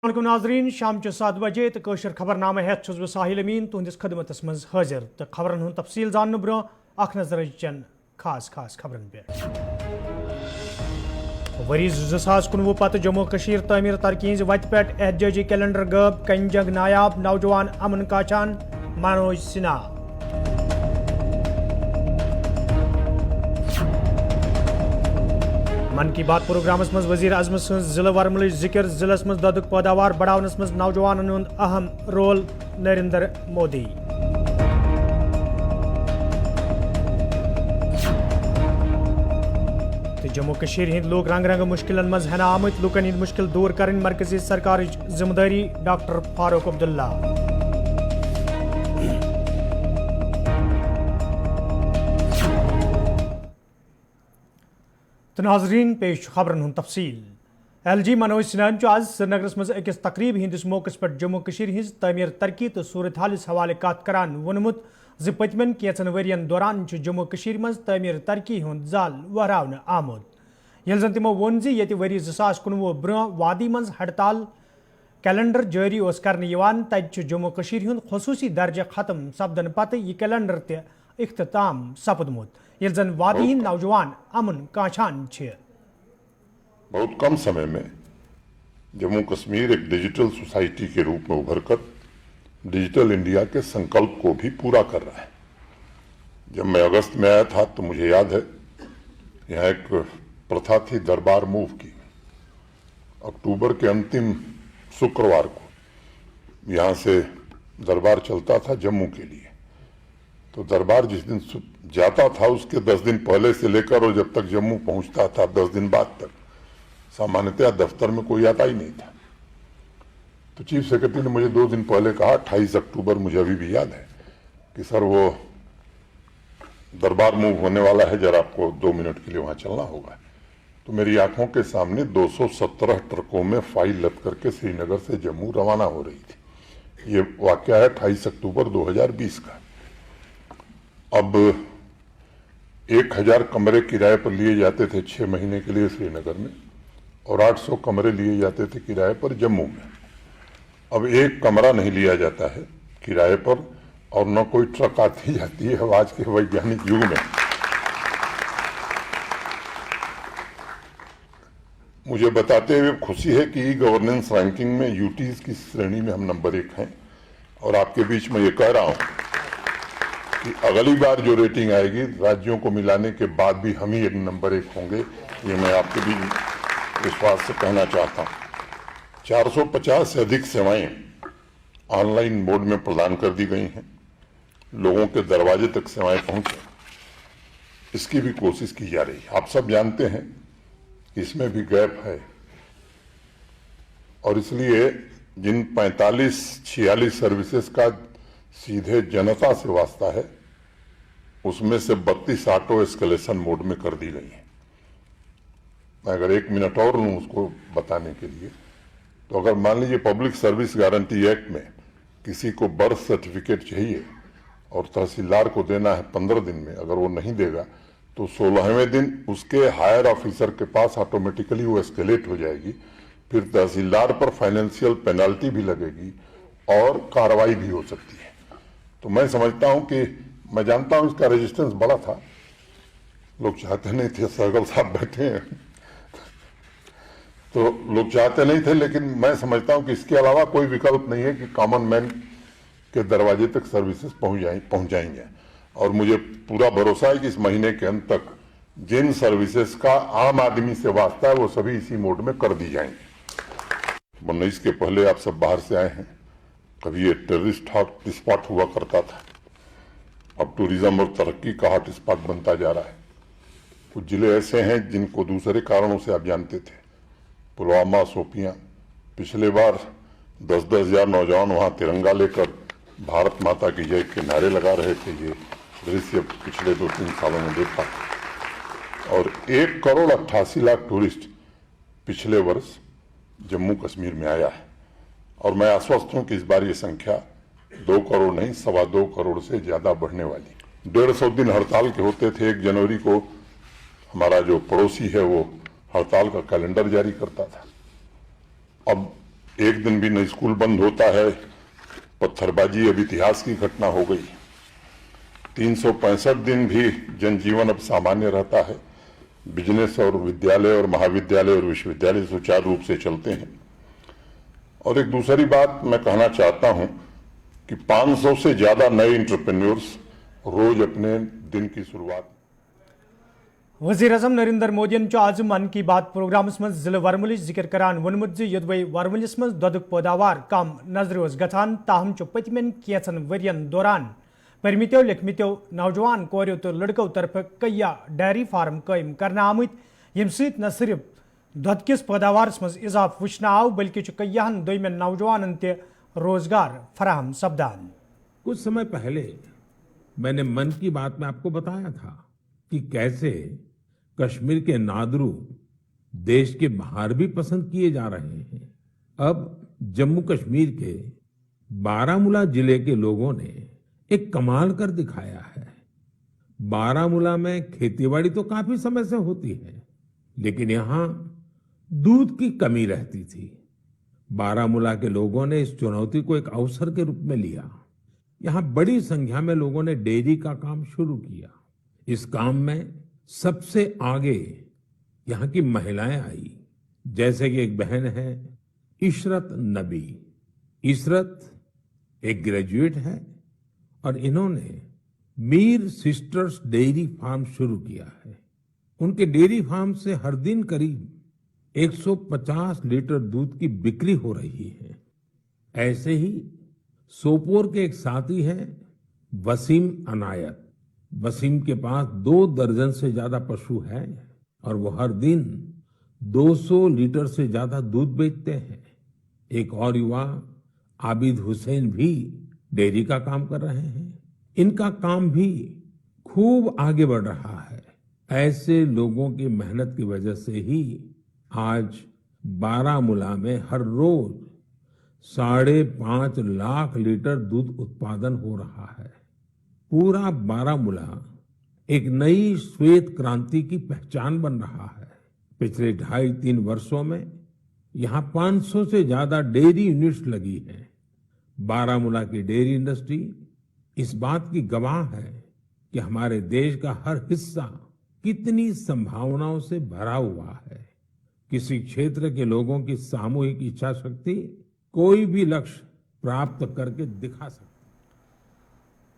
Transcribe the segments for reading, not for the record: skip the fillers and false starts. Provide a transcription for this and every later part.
नाजरीन शाम 7 बजे तो कशर खबरनामा हेत छुस बह साहिल अमीन तुहदिस खदमतस मज हाजिर तो खबरन हुंद तफसील जान ब्रो अख नजर चन खास खबरन पे वरी 2019 पत जम्मू कशीर तमीर तरक्की वत पे एहतजाजी कैलेंडर गब कंजंग नायाब नौजवान अमन काचान मनोज सिन्हा मन की बात प्रोग्राम मज वजीर अजम जिला वरमल जिक्र जिलस मज ददुक पैदावार बढ़ावनस मज नौजवानन हुंद अहम रोल नरेंद्र मोदी जम्मू कशीर हिंद लोग रंग रंग मुश्किलन मज हना आमत लुकन हिंद मुश्किल दूर करन मरकजी सरकार जिम्मेदारी डॉक्टर फारूक अब्दुल्ला तो नाजरीन पेश खबरन हुंद तफसील LG मनोज सिन्हा आज श्रीनगरस मज अकिस तकरीब हिंदिस मौकस पे जम्मू कशीर हिंज तमीर तरक्की तो सूरत हालिस हवाले कत करान वोनमुत ज पतमन कैचन वरियन दौरान जम्मू कशीर मज तमीर तरक्की हुंद जाल वहरावन आमुद येल जन तिमो वोन ज यति वरी 2019 ब्रोह वादी मज हड़ताल कैलेंडर जारी ओस करने यवान तत जम्मू कशीर हुंद खसूसी दर्जा खत्म सपदन पत यह कैलेंडर ते इख्तिताम सपदमुत येल जन वादी हिंद नौजवान अमन काछान छे। बहुत कम समय में जम्मू कश्मीर एक डिजिटल सोसाइटी के रूप में उभरकर डिजिटल इंडिया के संकल्प को भी पूरा कर रहा है। जब मैं अगस्त में आया था तो मुझे याद है यहाँ एक प्रथा थी दरबार मूव की। अक्टूबर के अंतिम शुक्रवार को यहाँ से दरबार चलता था जम्मू के लिए। तो दरबार जिस दिन जाता था उसके 10 दिन पहले से लेकर और जब तक जम्मू पहुंचता था 10 दिन बाद तक सामान्यतः दफ्तर में कोई आता ही नहीं था। तो चीफ सेक्रेटरी ने मुझे 2 दिन पहले कहा 28 अक्टूबर, मुझे अभी भी याद है कि सर वो दरबार मूव होने वाला है, जरा आपको 2 मिनट के लिए वहां चलना होगा। तो मेरी आंखों के सामने 217 ट्रकों में फाइल लद करके श्रीनगर से जम्मू रवाना हो रही थी। ये वाकया है 28 अक्टूबर 2020 का। अब 1000 कमरे किराए पर लिए जाते थे 6 महीने के लिए श्रीनगर में और 800 कमरे लिए जाते थे किराए पर जम्मू में। अब एक कमरा नहीं लिया जाता है किराए पर और न कोई ट्रक आती जाती है आज के वैज्ञानिक युग में। मुझे बताते हुए खुशी है कि ई गवर्नेंस रैंकिंग में यूटीज की श्रेणी में हम नंबर 1 हैं और आपके बीच में ये कह रहा हूं कि अगली बार जो रेटिंग आएगी राज्यों को मिलाने के बाद भी हम ही एक नंबर 1 होंगे। ये मैं आपके भी विश्वास से कहना चाहता हूं। 450 से अधिक सेवाएं ऑनलाइन मोड में प्रदान कर दी गई हैं। लोगों के दरवाजे तक सेवाएं पहुंचे, इसकी भी कोशिश की जा रही है। आप सब जानते हैं इसमें भी गैप है और इसलिए जिन 45-46 सर्विसेज का सीधे जनता से वास्ता है उसमें से 32 ऑटो एस्केलेशन मोड में कर दी गई है। मैं अगर 1 मिनट और लूं उसको बताने के लिए, तो अगर मान लीजिए पब्लिक सर्विस गारंटी एक्ट में किसी को बर्थ सर्टिफिकेट चाहिए और तहसीलदार को देना है 15 दिन में, अगर वो नहीं देगा तो 16वें दिन उसके हायर ऑफिसर के पास ऑटोमेटिकली वो एस्केलेट हो जाएगी। फिर तहसीलदार पर फाइनेंशियल पेनल्टी भी लगेगी और कार्रवाई भी हो सकती है। तो मैं समझता हूं कि मैं जानता हूं इसका रेजिस्टेंस बड़ा था, लोग चाहते नहीं थे। सहगल साहब बैठे हैं तो लोग चाहते नहीं थे, लेकिन मैं समझता हूं कि इसके अलावा कोई विकल्प नहीं है कि कॉमन मैन के दरवाजे तक सर्विसेज पहुंच जाएंगे। और मुझे पूरा भरोसा है कि इस महीने के अंत तक जिन सर्विसेज का आम आदमी से वास्ता है वो सभी इसी मोड में कर दी जाएंगी। 19 के पहले आप सब बाहर से आए हैं, कभी ये टेररिस्ट हॉट स्पॉट हुआ करता था, अब टूरिज्म और तरक्की का हॉट स्पॉट बनता जा रहा है। कुछ जिले ऐसे हैं जिनको दूसरे कारणों से आप जानते थे, पुलवामा, शोपियां। पिछले बार 10-10 हजार नौजवान वहां तिरंगा लेकर भारत माता की जय के नारे लगा रहे थे। ये दृश्य पिछले 2-3 सालों में देखा। और 1,88,00,000 टूरिस्ट पिछले वर्ष जम्मू कश्मीर में आया है और मैं आश्वस्त हूं कि इस बार ये संख्या 2 करोड़ नहीं 2.25 करोड़ से ज्यादा बढ़ने वाली। 150 दिन हड़ताल के होते थे। 1 जनवरी को हमारा जो पड़ोसी है वो हड़ताल का कैलेंडर जारी करता था। अब एक दिन भी न स्कूल बंद होता है, पत्थरबाजी अब इतिहास की घटना हो गई। 365 दिन भी जनजीवन अब सामान्य रहता है। बिजनेस और विद्यालय और महाविद्यालय और विश्वविद्यालय सुचारू रूप से चलते हैं। और एक दूसरी बात मैं कहना चाहता हूं कि 500 से ज्यादा नए इंटरप्रेन्योर्स रोज अपने दिन की शुरुआत। वजीर अजम नरेंद्र मोदी आज मन की बात प्रोग्रामस मज जिले वरमलिच जिक्र करान वोनमुत यदि वरमलिस मज दुधुक पैदावार कम नजर गछान ताहम पतमें कैचन वरियन दौरान परमित्यो लिखमित्यो नौजवान कोरियो तो लड़कों तरफ कया डेयरी फार्म कायम करना आमुत यम सत न सिर्फ दुध किस पैदावार मज इजाफ वुचन आव बल्कि कयाहन दोमें नौजवान ते रोजगार फराहम सपदान। कुछ समय पहले मैंने मन की बात में आपको बताया था कि कैसे कश्मीर के नादरू देश के बाहर भी पसंद किए जा रहे हैं। अब जम्मू कश्मीर के बारामूला जिले के लोगों ने एक कमाल कर दिखाया है। बारामूला में खेतीबाड़ी तो काफी समय से होती है, लेकिन यहाँ दूध की कमी रहती थी। बारामूला के लोगों ने इस चुनौती को एक अवसर के रूप में लिया। यहाँ बड़ी संख्या में लोगों ने डेयरी का काम शुरू किया। इस काम में सबसे आगे यहाँ की महिलाएं आई, जैसे कि एक बहन है इशरत नबी। इशरत एक ग्रेजुएट है और इन्होंने मीर सिस्टर्स डेयरी फार्म शुरू किया है। उनके डेयरी फार्म से हर दिन करीब 150 लीटर दूध की बिक्री हो रही है। ऐसे ही सोपोर के एक साथी हैं वसीम अनायत। वसीम के पास 2 दर्जन से ज्यादा पशु हैं और वो हर दिन 200 लीटर से ज्यादा दूध बेचते हैं। एक और युवा आबिद हुसैन भी डेयरी का काम कर रहे हैं। इनका काम भी खूब आगे बढ़ रहा है। ऐसे लोगों की मेहनत की वजह से ही आज बारामूला में हर रोज 5.5 लाख लीटर दूध उत्पादन हो रहा है। पूरा बारामूला एक नई श्वेत क्रांति की पहचान बन रहा है। पिछले 2.5-3 वर्षों में यहाँ 500 से ज्यादा डेयरी यूनिट्स लगी हैं। बारामूला की डेयरी इंडस्ट्री इस बात की गवाह है कि हमारे देश का हर हिस्सा कितनी संभावनाओं से भरा हुआ है। किसी क्षेत्र के लोगों की सामूहिक इच्छा शक्ति कोई भी लक्ष्य प्राप्त करके दिखा सकती।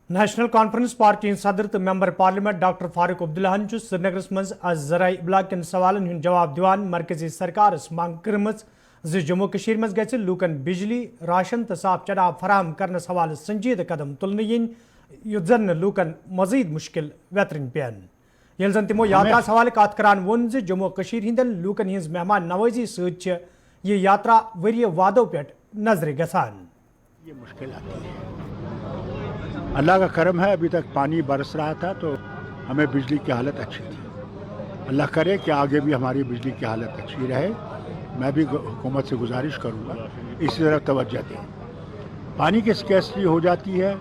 नेशनल कॉन्फ्रेंस पार्टी सदर तो member parliament doctor Farooq Abdullah Srinagar मज आज जराई इब्लाग कन सवालन हुंद जवाब दिवान मरकजी सरकार मांग कर्मज जम्मू कश्मीर मज गछ लूकन बिजली राशन तो साफ चनाब फराहम करनस हवाले संजीद कदम तुलने यिन युत जन लूकन मजीद मुश्किल वेतरन पेन। येल जन तिमो यात्रा हवाले कत करान वोन जम्मू कश्मीर हिंदन लूकन हिंज मेहमान नवाजी सत ये यात्रा वरिय वादों पे नजर गसान। ये मुश्किल आती है। अल्लाह का करम है, अभी तक पानी बरस रहा था तो हमें बिजली की हालत अच्छी थी। अल्लाह करे कि आगे भी हमारी बिजली की हालत अच्छी रहे। मैं भी हुकूमत से गुजारिश करूँगा इसी तरफ तवज्जो दें। पानी की स्कैसिटी हो जाती है,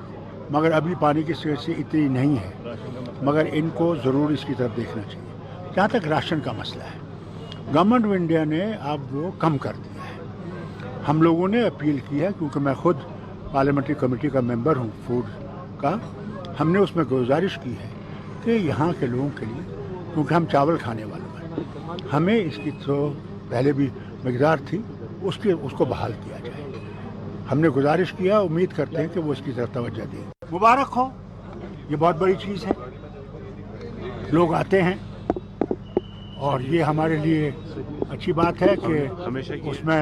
मगर अभी पानी की स्कैसिटी इतनी नहीं है, मगर इनको ज़रूर इसकी तरफ देखना चाहिए। जहाँ तक राशन का मसला है, गवर्नमेंट ऑफ इंडिया ने अब वो कम कर दिया है। हम लोगों ने अपील की है, क्योंकि मैं खुद पार्लियामेंट्री कमेटी का मेंबर हूँ फूड का। हमने उसमें गुजारिश की है कि यहाँ के लोगों के लिए, क्योंकि हम चावल खाने वाले हैं, हमें इसकी तो पहले भी मकदार थी, उसको बहाल किया जाए। हमने गुजारिश किया, उम्मीद करते हैं कि वो इसकी तरफ तवज्जो दें। मुबारक हो, ये बहुत बड़ी चीज़ है। लोग आते हैं और ये हमारे लिए अच्छी बात है कि उसमें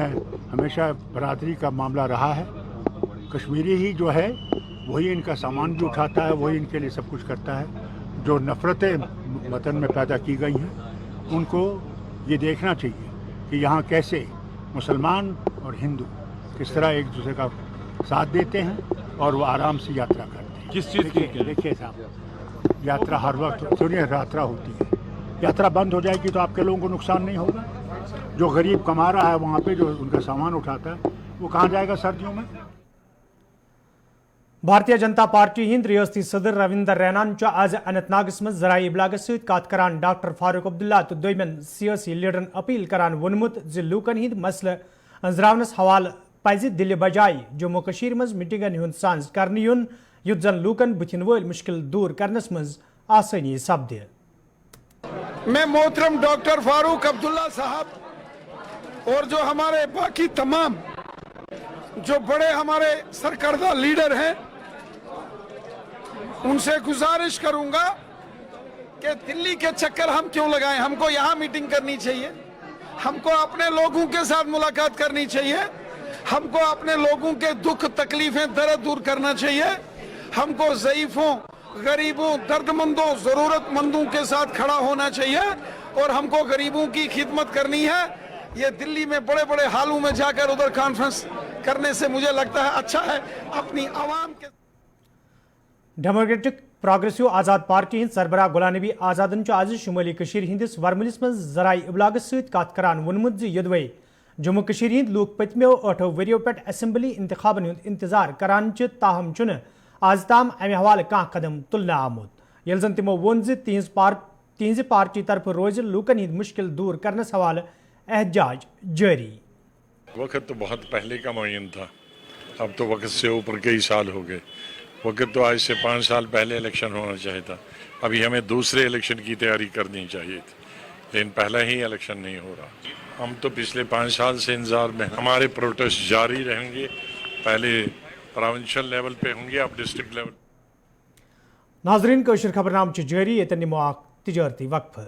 हमेशा बरादरी का मामला रहा है। कश्मीरी ही जो है वही इनका सामान भी उठाता है, वही इनके लिए सब कुछ करता है। जो नफ़रतें वतन में पैदा की गई हैं, उनको ये देखना चाहिए कि यहाँ कैसे मुसलमान और हिंदू किस तरह एक दूसरे का साथ देते हैं और वो आराम से यात्रा करते हैं। किस चीज़ की? देखिए साहब, यात्रा हर वक्त सुनिए, यात्रा होती है। यात्रा बंद हो जाएगी तो आपके लोगों को नुकसान नहीं होगा। जो गरीब कमा रहा है वहाँ पे, जो उनका सामान उठाता है, वो कहाँ जाएगा सर्दियों में? भारतीय जनता पार्टी हिंद रियासती सदर रविंदर रैनान आज अनंतनागस मज जराई इब्लाग सत कत करान डॉक्टर फारूक अब्दुल्ला तो दोमें सियासी लीडरन अपील करान वोनमुत लूकन हिंद मसले अंजरावनस हवाले पज दिल बजाय जम्मू कशीर मज मीटिंगन हुंद सांझ करने युन युत जन लूकन बुथिन वल मुश्किल दूर करनस मज आसानी सपदे। मैं मोहतरम डॉक्टर फारूक अब्दुल्ला साहब और जो हमारे बाकी तमाम जो बड़े हमारे सरकर्दा लीडर हैं उनसे गुजारिश करूंगा कि दिल्ली के चक्कर हम क्यों लगाएं, हमको यहाँ मीटिंग करनी चाहिए, हमको अपने लोगों के साथ मुलाकात करनी चाहिए, हमको अपने लोगों के दुख तकलीफें दर्द दूर करना चाहिए, हमको ज़ईफों गरीबों दर्दमंदों ज़रूरतमंदों के साथ खड़ा होना चाहिए और हमको गरीबों की खिदमत करनी है। ये दिल्ली में बड़े बड़े हालों में जाकर उधर कॉन्फ्रेंस करने से मुझे लगता है अच्छा है अपनी आवाम के। डेमोक्रेटिक प्रोग्रेसिव आज़ाद पार्टी हिंद सरबराह गुलाम नबी आज़ादन आज शुमाली कशीर हिंदिस वरमलिस मज जराई इबलाग सत कत करान वोनमुत ज यदवे जम्मू कशीर हिंद लूक पतमो 8 वरियो पे असेंबली इंतखाबन हुंद इंतजार करान च ताहम चुन आज ताम अमे हवाले कह कदम तुलना आमुद यल जन तिमो वोन ज तिहंज पार्टी तरफ रोज लूकन हिंद मुश्किल दूर करनस हवाले एहतजाज जारी। वक्त तो बहुत पहले का मुयन था, अब तो वक्त से ऊपर कई साल हो गए। वक्त तो आज से 5 साल पहले इलेक्शन होना चाहिए था, अभी हमें दूसरे इलेक्शन की तैयारी करनी चाहिए थी, लेकिन पहला ही इलेक्शन नहीं हो रहा। हम तो पिछले 5 साल से इंतजार में, हमारे प्रोटेस्ट जारी रहेंगे, पहले प्रोविंशियल लेवल पे होंगे, अब डिस्ट्रिक्ट लेवल। नाजरीन कशर खबरनाम जारी ये तजरती वक्फ।